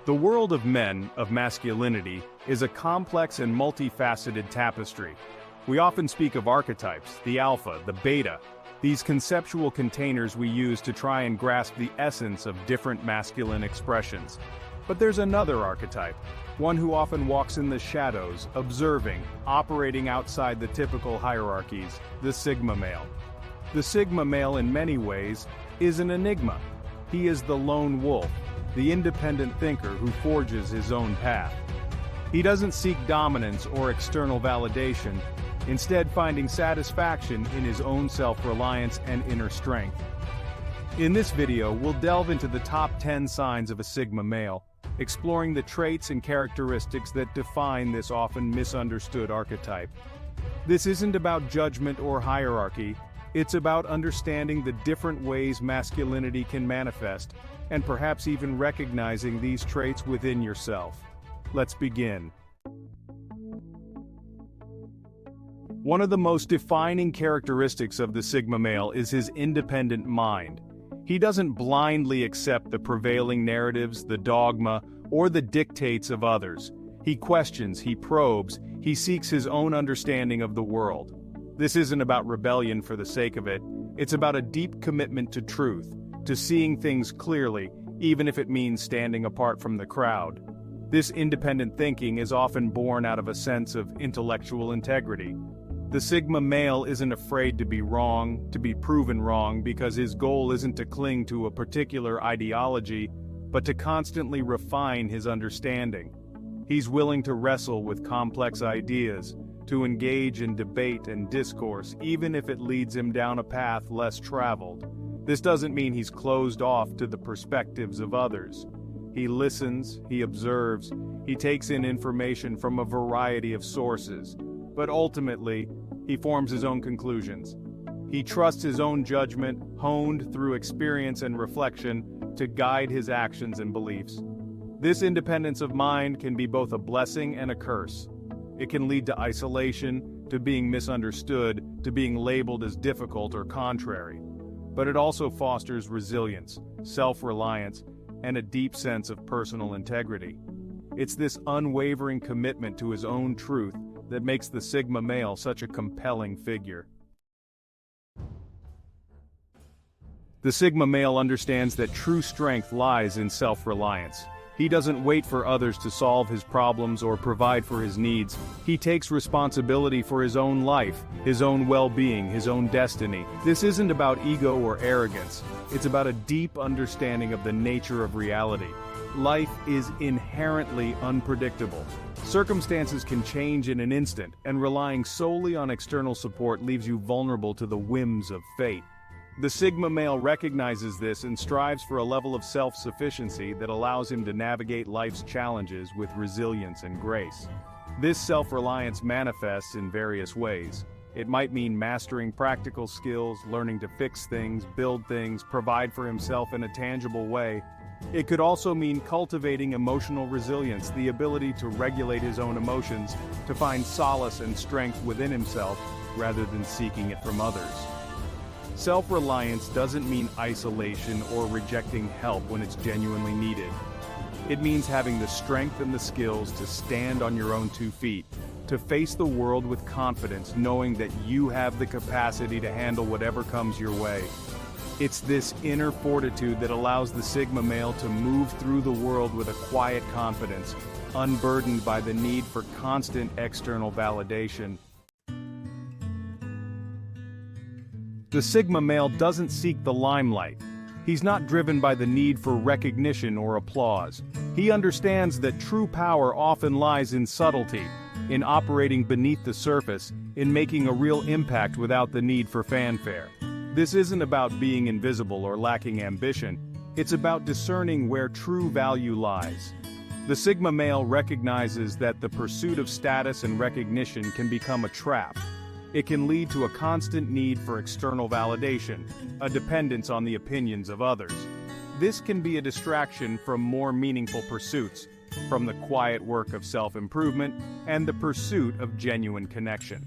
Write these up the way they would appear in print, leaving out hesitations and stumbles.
The world of men, of masculinity, is a complex and multifaceted tapestry. We often speak of archetypes, the alpha, the beta, these conceptual containers we use to try and grasp the essence of different masculine expressions. But there's another archetype, one who often walks in the shadows, observing, operating outside the typical hierarchies, the Sigma male. The Sigma male in many ways is an enigma. He is the lone wolf, the independent thinker who forges his own path. He doesn't seek dominance or external validation, instead finding satisfaction in his own self-reliance and inner strength. In this video, we'll delve into the top 10 signs of a Sigma male, exploring the traits and characteristics that define this often misunderstood archetype. This isn't about judgment or hierarchy, it's about understanding the different ways masculinity can manifest, and perhaps even recognizing these traits within yourself. Let's begin. One of the most defining characteristics of the Sigma male is his independent mind. He doesn't blindly accept the prevailing narratives, the dogma, or the dictates of others. He questions, he probes, he seeks his own understanding of the world. This isn't about rebellion for the sake of it, it's about a deep commitment to truth, to seeing things clearly, even if it means standing apart from the crowd. This independent thinking is often born out of a sense of intellectual integrity. The Sigma male isn't afraid to be wrong, to be proven wrong, because his goal isn't to cling to a particular ideology, but to constantly refine his understanding. He's willing to wrestle with complex ideas, to engage in debate and discourse, even if it leads him down a path less traveled. This doesn't mean he's closed off to the perspectives of others. He listens, he observes, he takes in information from a variety of sources, but ultimately, he forms his own conclusions. He trusts his own judgment, honed through experience and reflection, to guide his actions and beliefs. This independence of mind can be both a blessing and a curse. It can lead to isolation, to being misunderstood, to being labeled as difficult or contrary. But it also fosters resilience, self-reliance, and a deep sense of personal integrity. It's this unwavering commitment to his own truth that makes the Sigma male such a compelling figure. The Sigma male understands that true strength lies in self-reliance. He doesn't wait for others to solve his problems or provide for his needs. He takes responsibility for his own life, his own well-being, his own destiny. This isn't about ego or arrogance. It's about a deep understanding of the nature of reality. Life is inherently unpredictable. Circumstances can change in an instant, and relying solely on external support leaves you vulnerable to the whims of fate. The Sigma male recognizes this and strives for a level of self-sufficiency that allows him to navigate life's challenges with resilience and grace. This self-reliance manifests in various ways. It might mean mastering practical skills, learning to fix things, build things, provide for himself in a tangible way. It could also mean cultivating emotional resilience, the ability to regulate his own emotions, to find solace and strength within himself, rather than seeking it from others. Self-reliance doesn't mean isolation or rejecting help when it's genuinely needed. It means having the strength and the skills to stand on your own 2 feet, to face the world with confidence, knowing that you have the capacity to handle whatever comes your way. It's this inner fortitude that allows the Sigma male to move through the world with a quiet confidence, unburdened by the need for constant external validation. The Sigma male doesn't seek the limelight. He's not driven by the need for recognition or applause. He understands that true power often lies in subtlety, in operating beneath the surface, in making a real impact without the need for fanfare. This isn't about being invisible or lacking ambition. It's about discerning where true value lies. The Sigma male recognizes that the pursuit of status and recognition can become a trap. It can lead to a constant need for external validation, a dependence on the opinions of others. This can be a distraction from more meaningful pursuits, from the quiet work of self-improvement and the pursuit of genuine connection.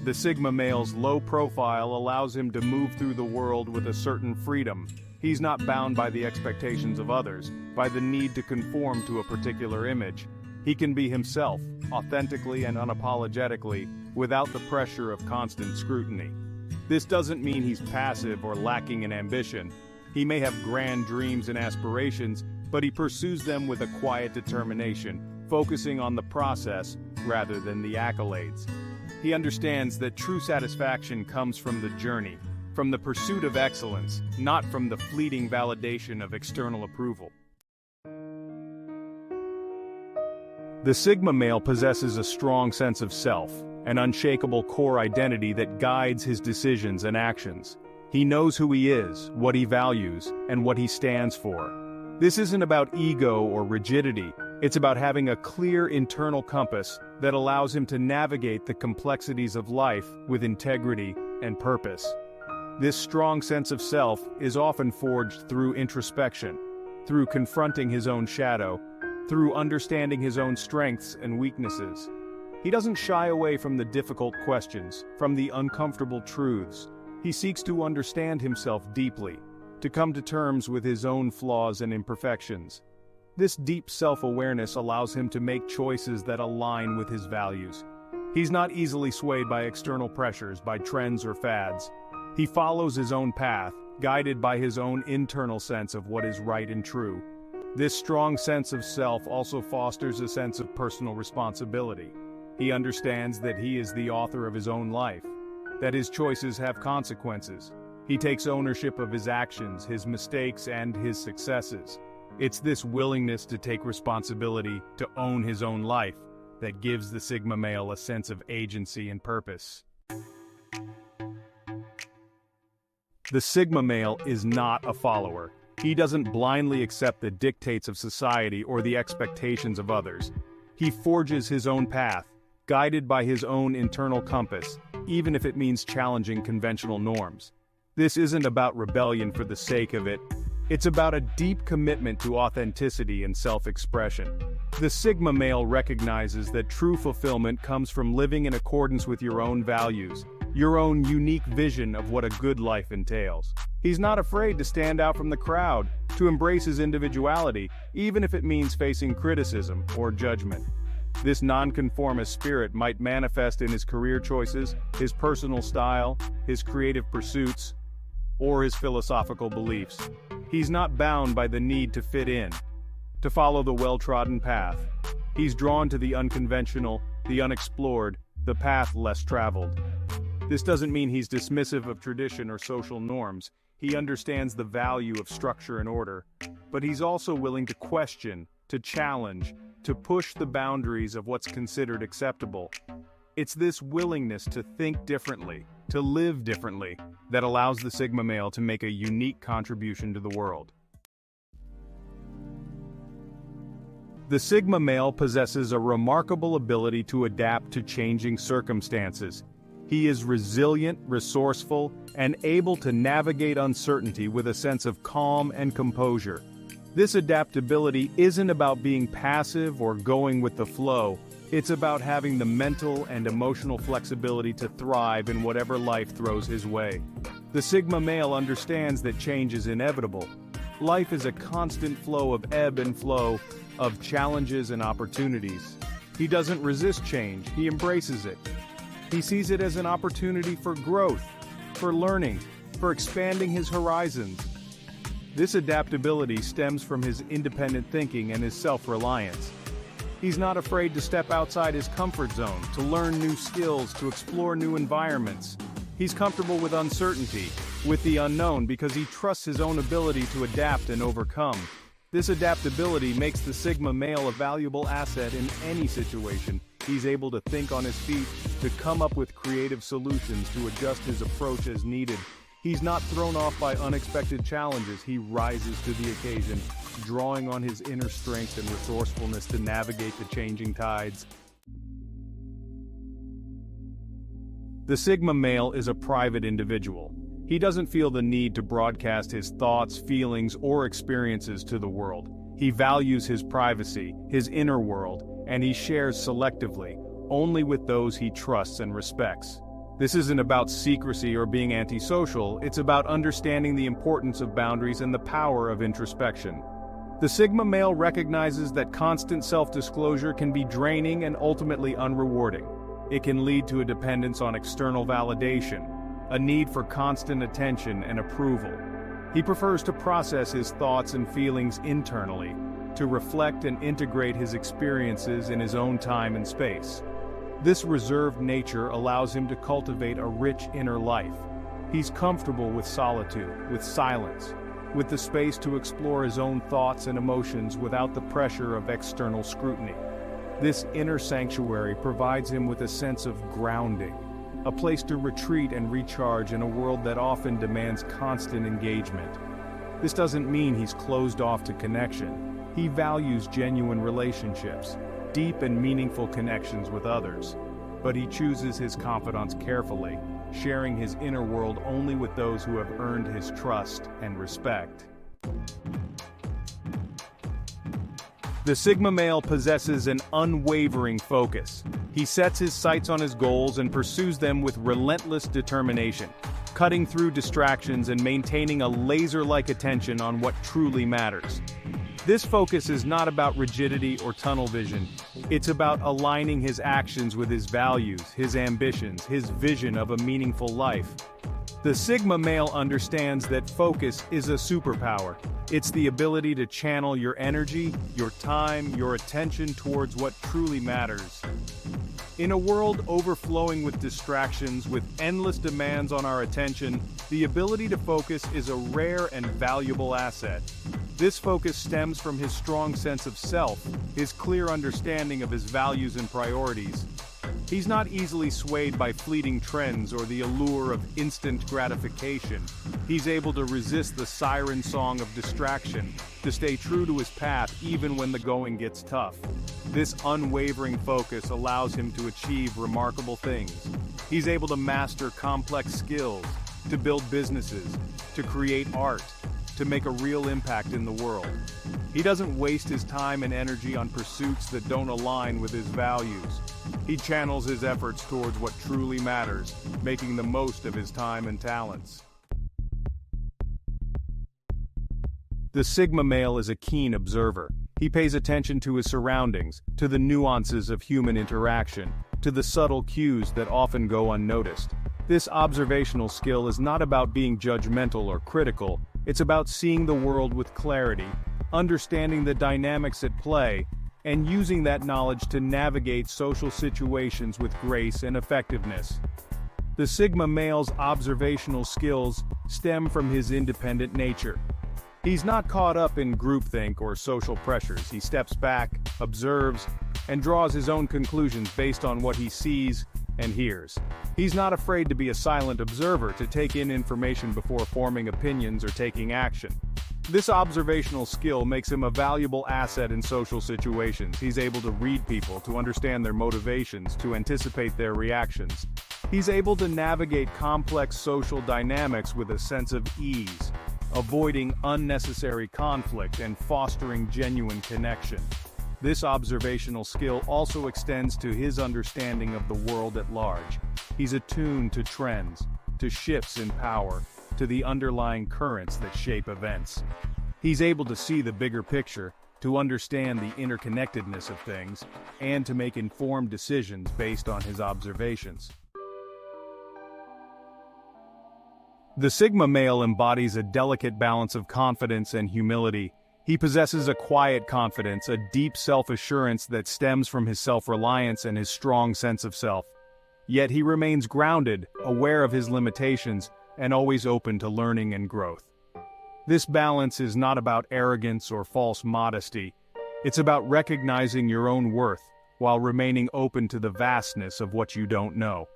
The Sigma male's low profile allows him to move through the world with a certain freedom. He's not bound by the expectations of others, by the need to conform to a particular image. He can be himself, authentically and unapologetically, without the pressure of constant scrutiny. This doesn't mean he's passive or lacking in ambition. He may have grand dreams and aspirations, but he pursues them with a quiet determination, focusing on the process rather than the accolades. He understands that true satisfaction comes from the journey, from the pursuit of excellence, not from the fleeting validation of external approval. The Sigma male possesses a strong sense of self, an unshakable core identity that guides his decisions and actions. He knows who he is, what he values, and what he stands for. This isn't about ego or rigidity, it's about having a clear internal compass that allows him to navigate the complexities of life with integrity and purpose. This strong sense of self is often forged through introspection, through confronting his own shadow, through understanding his own strengths and weaknesses. He doesn't shy away from the difficult questions, from the uncomfortable truths. He seeks to understand himself deeply, to come to terms with his own flaws and imperfections. This deep self-awareness allows him to make choices that align with his values. He's not easily swayed by external pressures, by trends or fads. He follows his own path, guided by his own internal sense of what is right and true. This strong sense of self also fosters a sense of personal responsibility. He understands that he is the author of his own life, that his choices have consequences. He takes ownership of his actions, his mistakes, and his successes. It's this willingness to take responsibility, to own his own life, that gives the Sigma male a sense of agency and purpose. The Sigma male is not a follower. He doesn't blindly accept the dictates of society or the expectations of others. He forges his own path, guided by his own internal compass, even if it means challenging conventional norms. This isn't about rebellion for the sake of it. It's about a deep commitment to authenticity and self-expression. The Sigma male recognizes that true fulfillment comes from living in accordance with your own values, your own unique vision of what a good life entails. He's not afraid to stand out from the crowd, to embrace his individuality, even if it means facing criticism or judgment. This nonconformist spirit might manifest in his career choices, his personal style, his creative pursuits, or his philosophical beliefs. He's not bound by the need to fit in, to follow the well-trodden path. He's drawn to the unconventional, the unexplored, the path less traveled. This doesn't mean he's dismissive of tradition or social norms. He understands the value of structure and order, but he's also willing to question, to challenge, to push the boundaries of what's considered acceptable. It's this willingness to think differently, to live differently, that allows the Sigma male to make a unique contribution to the world. The Sigma male possesses a remarkable ability to adapt to changing circumstances. He is resilient, resourceful, and able to navigate uncertainty with a sense of calm and composure. This adaptability isn't about being passive or going with the flow. It's about having the mental and emotional flexibility to thrive in whatever life throws his way. The Sigma male understands that change is inevitable. Life is a constant flow of ebb and flow, of challenges and opportunities. He doesn't resist change, he embraces it. He sees it as an opportunity for growth, for learning, for expanding his horizons. This adaptability stems from his independent thinking and his self-reliance. He's not afraid to step outside his comfort zone, to learn new skills, to explore new environments. He's comfortable with uncertainty, with the unknown, because he trusts his own ability to adapt and overcome. This adaptability makes the Sigma male a valuable asset in any situation. He's able to think on his feet, to come up with creative solutions, to adjust his approach as needed. He's not thrown off by unexpected challenges. He rises to the occasion, drawing on his inner strength and resourcefulness to navigate the changing tides. The Sigma male is a private individual. He doesn't feel the need to broadcast his thoughts, feelings, or experiences to the world. He values his privacy, his inner world, and he shares selectively, only with those he trusts and respects. This isn't about secrecy or being antisocial, it's about understanding the importance of boundaries and the power of introspection. The Sigma male recognizes that constant self-disclosure can be draining and ultimately unrewarding. It can lead to a dependence on external validation, a need for constant attention and approval. He prefers to process his thoughts and feelings internally, to reflect and integrate his experiences in his own time and space. This reserved nature allows him to cultivate a rich inner life. He's comfortable with solitude, with silence, with the space to explore his own thoughts and emotions without the pressure of external scrutiny. This inner sanctuary provides him with a sense of grounding, a place to retreat and recharge in a world that often demands constant engagement. This doesn't mean he's closed off to connection. He values genuine relationships, deep and meaningful connections with others, but he chooses his confidants carefully, sharing his inner world only with those who have earned his trust and respect. The Sigma male possesses an unwavering focus. He sets his sights on his goals and pursues them with relentless determination, cutting through distractions and maintaining a laser-like attention on what truly matters. This focus is not about rigidity or tunnel vision. It's about aligning his actions with his values, his ambitions, his vision of a meaningful life. The Sigma male understands that focus is a superpower. It's the ability to channel your energy, your time, your attention towards what truly matters. In a world overflowing with distractions, with endless demands on our attention, the ability to focus is a rare and valuable asset. This focus stems from his strong sense of self, his clear understanding of his values and priorities. He's not easily swayed by fleeting trends or the allure of instant gratification. He's able to resist the siren song of distraction, to stay true to his path even when the going gets tough. This unwavering focus allows him to achieve remarkable things. He's able to master complex skills, to build businesses, to create art, to make a real impact in the world. He doesn't waste his time and energy on pursuits that don't align with his values. He channels his efforts towards what truly matters, making the most of his time and talents. The Sigma male is a keen observer. He pays attention to his surroundings, to the nuances of human interaction, to the subtle cues that often go unnoticed. This observational skill is not about being judgmental or critical. It's about seeing the world with clarity, understanding the dynamics at play, and using that knowledge to navigate social situations with grace and effectiveness. The Sigma male's observational skills stem from his independent nature. He's not caught up in groupthink or social pressures. He steps back, observes, and draws his own conclusions based on what he sees and hears. He's not afraid to be a silent observer, to take in information before forming opinions or taking action. This observational skill makes him a valuable asset in social situations. He's able to read people, to understand their motivations, to anticipate their reactions. He's able to navigate complex social dynamics with a sense of ease, avoiding unnecessary conflict and fostering genuine connection. This observational skill also extends to his understanding of the world at large. He's attuned to trends, to shifts in power, to the underlying currents that shape events. He's able to see the bigger picture, to understand the interconnectedness of things, and to make informed decisions based on his observations. The Sigma male embodies a delicate balance of confidence and humility. He possesses a quiet confidence, a deep self-assurance that stems from his self-reliance and his strong sense of self. Yet he remains grounded, aware of his limitations, and always open to learning and growth. This balance is not about arrogance or false modesty. It's about recognizing your own worth, while remaining open to the vastness of what you don't know.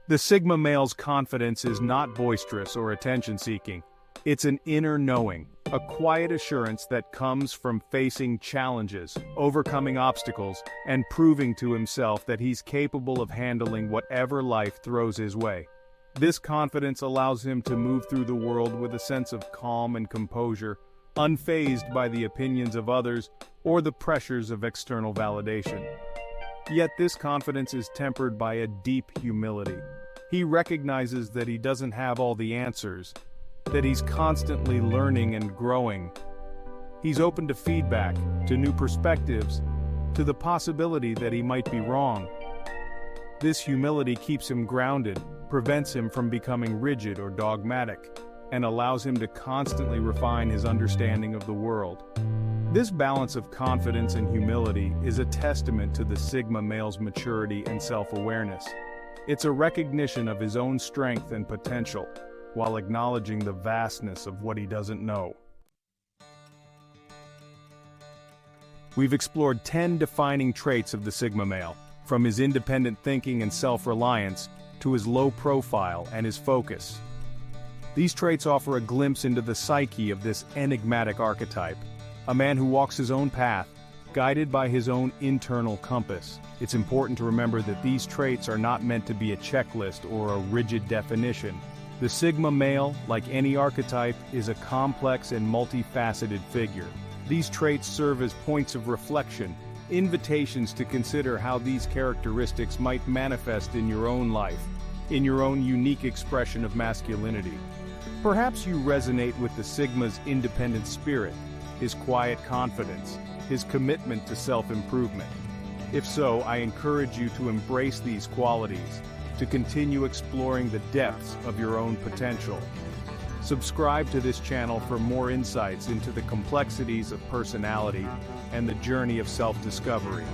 The Sigma male's confidence is not boisterous or attention-seeking. It's an inner knowing, a quiet assurance that comes from facing challenges, overcoming obstacles, and proving to himself that he's capable of handling whatever life throws his way. This confidence allows him to move through the world with a sense of calm and composure, unfazed by the opinions of others or the pressures of external validation. Yet this confidence is tempered by a deep humility. He recognizes that he doesn't have all the answers, that he's constantly learning and growing. He's open to feedback, to new perspectives, to the possibility that he might be wrong. This humility keeps him grounded, prevents him from becoming rigid or dogmatic, and allows him to constantly refine his understanding of the world. This balance of confidence and humility is a testament to the Sigma male's maturity and self-awareness. It's a recognition of his own strength and potential, while acknowledging the vastness of what he doesn't know. We've explored 10 defining traits of the Sigma male, from his independent thinking and self-reliance to his low profile and his focus. These traits offer a glimpse into the psyche of this enigmatic archetype, a man who walks his own path, guided by his own internal compass. It's important to remember that these traits are not meant to be a checklist or a rigid definition. The Sigma male, like any archetype, is a complex and multifaceted figure. These traits serve as points of reflection, invitations to consider how these characteristics might manifest in your own life, in your own unique expression of masculinity. Perhaps you resonate with the Sigma's independent spirit, his quiet confidence, his commitment to self-improvement. If so, I encourage you to embrace these qualities, to continue exploring the depths of your own potential. Subscribe to this channel for more insights into the complexities of personality and the journey of self-discovery.